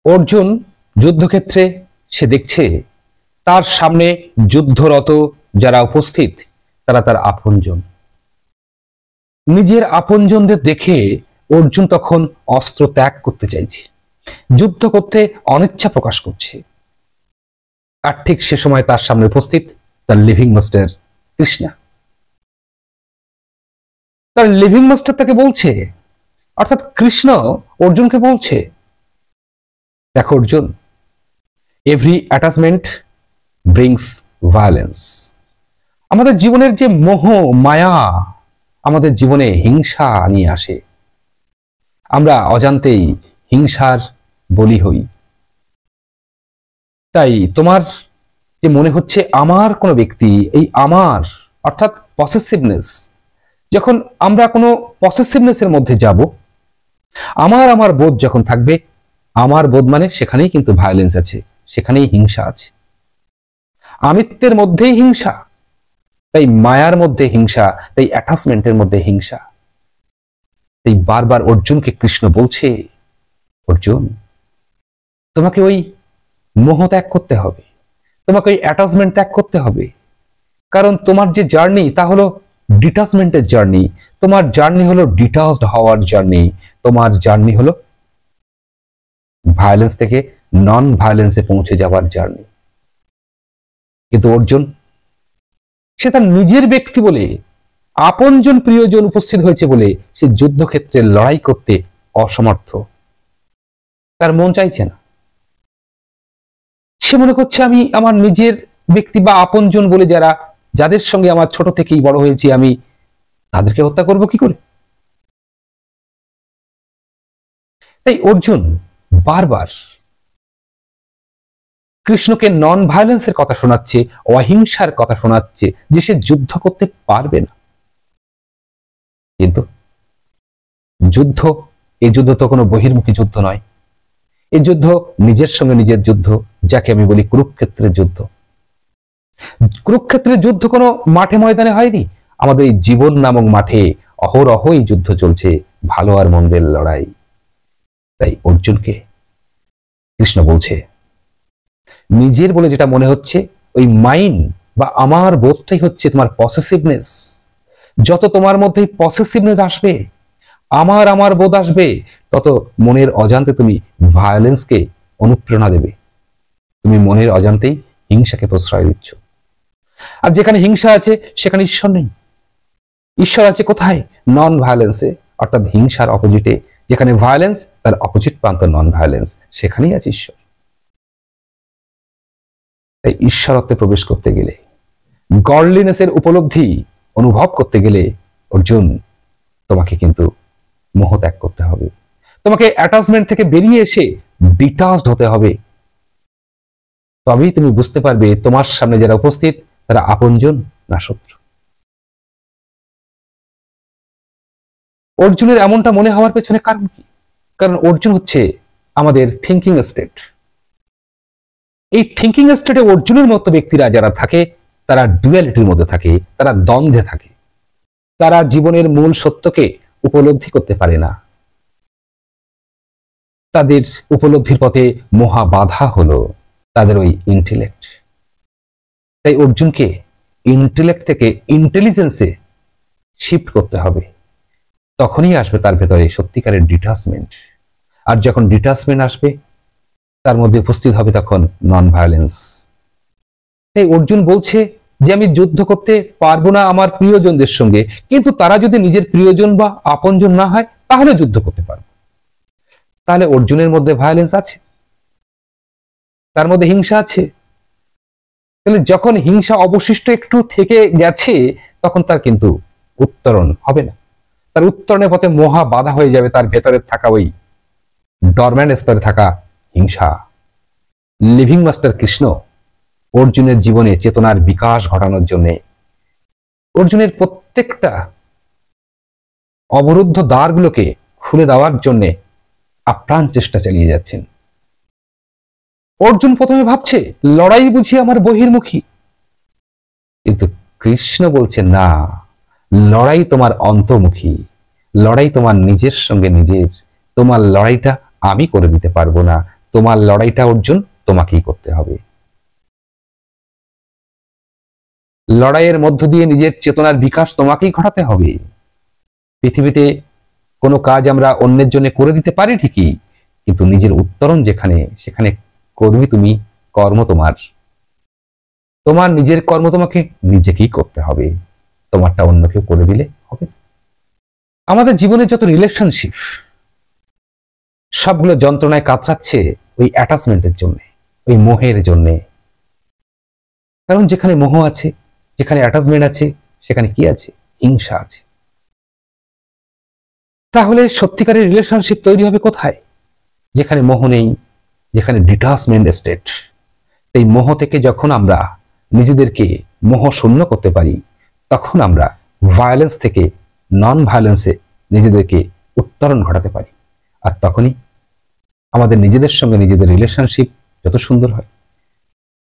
অর্জুন যুদ্ধক্ষেত্রে সে দেখছে তার সামনে যুদ্ধরত যারা উপস্থিত তারা তার আপনজন। নিজের আপনজনদের দেখে অর্জুন তখন অস্ত্র ত্যাগ করতে চাইছে, যুদ্ধ করতে অনিচ্ছা প্রকাশ করছে। আর ঠিক সে সময় তার সামনে উপস্থিত তার লিভিং মাস্টার কৃষ্ণা। তার লিভিং মাস্টার তাকে বলছে, অর্থাৎ কৃষ্ণ অর্জুনকে বলছে, দেখো Arjun, every attachment brings violence. আমাদের জীবনের যে মোহ মায়া আমাদের জীবনে হিংসা নিয়ে আসে, আমরা অজান্তেই হিংসার বলি হই। তাই তোমার যে মনে হচ্ছে আমার কোনো ব্যক্তি, এই আমার অর্থাৎ পসেসিভনেস, যখন আমরা কোনো পসেসিভনেসের মধ্যে যাব, আমার বোধ যখন থাকবে, আমার বোধ মানে সেখানেই কিন্তু ভায়োলেন্স আছে, সেখানেই হিংসা আছে। আমিত্বের মধ্যেই হিংসা, তাই মায়ার মধ্যে হিংসা, তাই অ্যাটাচমেন্টের মধ্যে হিংসা। তাই বারবার অর্জুনকে কৃষ্ণ বলছে, অর্জুন তোমাকে ওই মোহ ত্যাগ করতে হবে, তোমাকে ওই অ্যাটাচমেন্ট ত্যাগ করতে হবে। কারণ তোমার যে জার্নি তা হলো ডিটাচমেন্টের জার্নি, তোমার জার্নি হলো ডিটাচড হওয়ার জার্নি, তোমার জার্নি হলো ভায়োলেন্স থেকে নন ভায়োলেন্সে পৌঁছে যাওয়ার জার্নি। কিন্তু অর্জুন সে তার নিজের ব্যক্তি বলে, আপনজন প্রিয়জন উপস্থিত হয়েছে বলে সে যুদ্ধক্ষেত্রে লড়াই করতে অসমর্থ। তার মন চাইছে না, সে মনে করছে আমি আমার নিজের ব্যক্তি বা আপনজন বলে যাদের সঙ্গে আমার ছোট থেকেই বড় হয়েছি, আমি তাদেরকে হত্যা করব কি করে। তাই অর্জুন বারবার কৃষ্ণকে নন ভায়োলেন্সের কথা শোনাচ্ছে, অহিংসার কথা শোনাচ্ছে, যে সে যুদ্ধ করতে পারবে না। কিন্তু যুদ্ধ, এই যুদ্ধ তো কোনো বহির্মুখী যুদ্ধ নয়, এই যুদ্ধ নিজের সঙ্গে নিজের যুদ্ধ, যাকে আমি বলি কুরুক্ষেত্রের যুদ্ধ। কুরুক্ষেত্রের যুদ্ধ কোনো মাঠে ময়দানে হয়নি, আমাদের এই জীবন নামক মাঠে অহরহ এই যুদ্ধ চলছে, ভালো আর মন্দের লড়াই। তাই অর্জুনকে কৃষ্ণ বলছে, নিজের বলে যেটা মনে হচ্ছে ওই মাইন্ড বা আমার বোধটাই হচ্ছে তোমার পসেসিভনেস। যত তোমার মধ্যে পসেসিভনেস আসবে, আমার বোধ আসবে, তত মনের অজান্তে তুমি ভায়োলেন্সকে অনুপ্রেরণা দেবে, তুমি মনের অজান্তেই হিংসাকে প্রশ্রয় দিচ্ছ। আর যেখানে হিংসা আছে সেখানে ঈশ্বর নেই। ঈশ্বর আছে কোথায়? নন ভায়োলেন্সে, অর্থাৎ হিংসার অপোজিটে। যেখানে ভায়োলেন্স তার অপোজিট প্রান্ত নন ভায়োলেন্স, সেখানেই আছে ঈশ্বর। তাই ঈশ্বরত্বে প্রবেশ করতে গেলে, গডলিনেসের উপলব্ধি অনুভব করতে গেলে অর্জুন তোমাকে কিন্তু মোহ ত্যাগ করতে হবে, তোমাকে অ্যাটাচমেন্ট থেকে বেরিয়ে এসে ডিটাচড হতে হবে। তবেই তুমি বুঝতে পারবে তোমার সামনে যারা উপস্থিত তারা আপনজন না শত্রু। অর্জুনের এমনটা মনে হওয়ার পেছনে কারণ কি? কারণ অর্জুন হচ্ছে আমাদের থিঙ্কিং স্টেট। এই থিঙ্কিং স্টেটে অর্জুনের মতো ব্যক্তিরা যারা থাকে তারা ডুয়ালিটির মধ্যে থাকে, তারা দ্বন্দ্বে থাকে, তারা জীবনের মূল সত্যকে উপলব্ধি করতে পারে না। তাদের উপলব্ধির পথে মহা বাধা হলো তাদের ওই ইন্টেলেক্ট। তাই অর্জুনকে ইন্টেলেক্ট থেকে ইন্টেলিজেন্সে শিফট করতে হবে, তখনই আসবে তার ভেতরে সত্যিকারের ডিটাচমেন্ট। আর যখন ডিটাচমেন্ট আসবে তার মধ্যে উপস্থিত হবে তখন নন ভায়োলেন্স। তাই অর্জুন বলছে যে আমি যুদ্ধ করতে পারবো না আমার প্রিয়জনদের সঙ্গে, কিন্তু তারা যদি নিজের প্রিয়জন বা আপনজন না হয় তাহলে যুদ্ধ করতে পারবো। তাহলে অর্জুনের মধ্যে ভায়োলেন্স আছে, তার মধ্যে হিংসা আছে। তাহলে যখন হিংসা অবশিষ্ট একটু থেকে গেছে তখন তার কিন্তু উত্তরণ হবে না, তার উত্তরণের পথে মহা বাধা হয়ে যাবে তার ভেতরে থাকা ওই ডরম্যান্ট স্তরে থাকা হিংসা। লিভিং মাস্টার কৃষ্ণ অর্জুনের জীবনে চেতনার বিকাশ ঘটানোর জন্য অর্জুনের প্রত্যেকটা অবরুদ্ধ দ্বারগুলোকে খুলে দেওয়ার জন্য আপ্রাণ চেষ্টা চালিয়ে যাচ্ছেন। অর্জুন প্রথমে ভাবছে লড়াই বুঝি আমার বহির্মুখী, কিন্তু কৃষ্ণ বলছে না, লড়াই তোমার অন্তর্মুখী, লড়াই তোমার নিজের সঙ্গে নিজের। তোমার লড়াইটা আমি করে দিতে পারবো না, তোমার লড়াইটা অর্জুন তোমাকেই করতে হবে। লড়াইয়ের মধ্য দিয়ে নিজের চেতনার বিকাশ তোমাকেই ঘটাতে হবে। পৃথিবীতে কোনো কাজ আমরা অন্যের জন্য করে দিতে পারি ঠিকই, কিন্তু নিজের উত্তরণ যেখানে, সেখানে করবি তুমি। কর্ম তোমার, তোমার নিজের কর্ম তোমাকে নিজেকেই করতে হবে, তোমারটা অন্য কেউ করে দিলে হবে। আমাদের জীবনে যত রিলেশনশিপ, সবগুলো যন্ত্রণায় কাতরাচ্ছে ওই অ্যাটাচমেন্টের জন্য, ওই মোহের জন্য। কারণ যেখানে মোহ আছে, যেখানে অ্যাটাচমেন্ট আছে, সেখানে কি আছে? হিংসা আছে। তাহলে সত্যিকারের রিলেশনশিপ তৈরি হবে কোথায়? যেখানে মোহ নেই, যেখানে ডিটাচমেন্ট স্টেট। এই মোহ থেকে যখন আমরা নিজেদেরকে মোহ শূন্য করতে পারি, তখন আমরা ভায়োলেন্স থেকে নন ভায়োলেন্সে নিজেদেরকে উত্তরণ ঘটাতে পারি। আর তখনই আমাদের নিজেদের সঙ্গে নিজেদের রিলেশনশিপ যত সুন্দর হয়,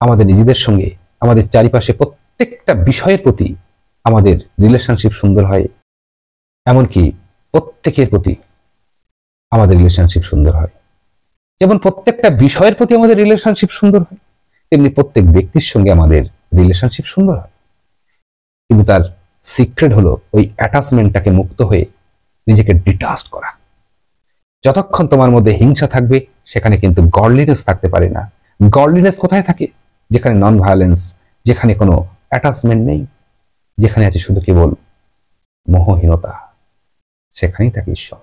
আমাদের নিজেদের সঙ্গে আমাদের চারিপাশে প্রত্যেকটা বিষয়ের প্রতি আমাদের রিলেশনশিপ সুন্দর হয়, এমনকি প্রত্যেকের প্রতি আমাদের রিলেশনশিপ সুন্দর হয়। যেমন প্রত্যেকটা বিষয়ের প্রতি আমাদের রিলেশনশিপ সুন্দর হয়, তেমনি প্রত্যেক ব্যক্তির সঙ্গে আমাদের রিলেশনশিপ সুন্দর হয়। কিন্তু তার সিক্রেট হলো ওই অ্যাটাচমেন্টটাকে মুক্ত হয়ে নিজেকে ডিটাচড করা। যতক্ষণ তোমার মধ্যে হিংসা থাকবে, সেখানে কিন্তু গডলিনেস থাকতে পারে না। গডলিনেস কোথায় থাকে? যেখানে নন ভায়োলেন্স, যেখানে কোনো অ্যাটাচমেন্ট নেই, যেখানে আছে শুধু কেবল মোহহীনতা, সেখানেই থাকে ঈশ্বর।